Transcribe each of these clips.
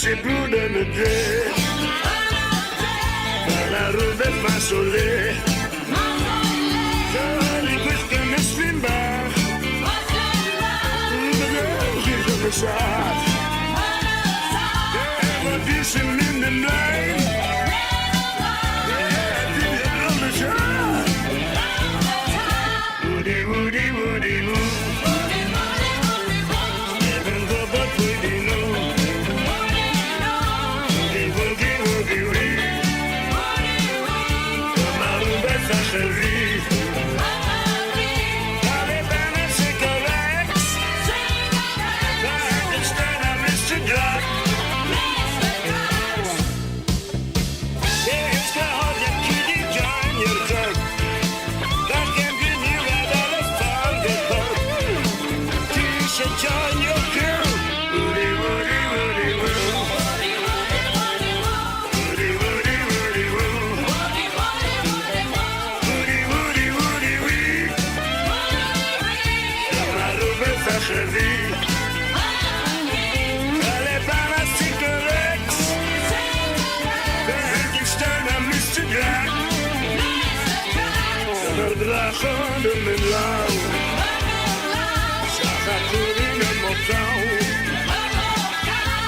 c'est plus de me dire. Dans la rue de Masolé, Johnny Christian is Slimbar. The girls is on the side. They're decent in the night. Yeah, did it on the side. Woody, woody, woody, woo. Heaven's up a pretty new. Woody, woogie, woogie, wee. Comme un roubaix, ça chérit. Allez, ben, c'est correct. Frankenstein, I missed your drop. Yeah, it's the hard that kitty join your jerk. That can bring you right out of Thunderbird. You should join your crew. Woody, woody, woody, woo. Woody, woody, woody, woo. Woody, woody, woody, wee. Comme un roubaix, ça chérit. Allez, ben, c'est correct. Frankenstein, I missed your drop. Verdragen de mijn lauw. Zag haar goed in een motel.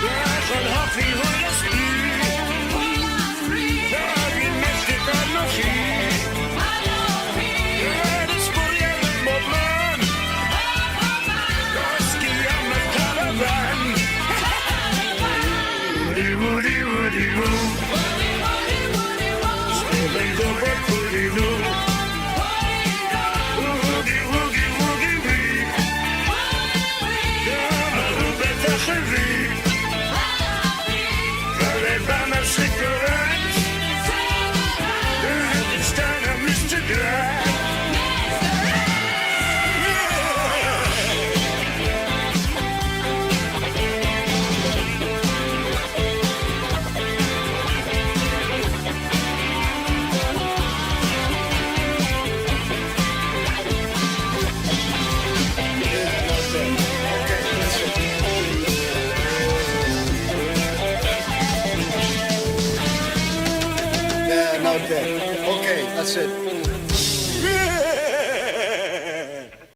Dragen hoffie hoe je stuurt. Daar wie mist dit dan nog hier. Ja, dat spoor je met Bobman. Koski aan mijn caravan. Woody, woody, woody, woo. Spelling op het woody, woo. Woogie, woogie, woogie, wee. Ja, maar hoe bent dat geweest? Allez, ben, c'est correct. Het is tijd om eens te draaien. Yeah, no, okay, that's it.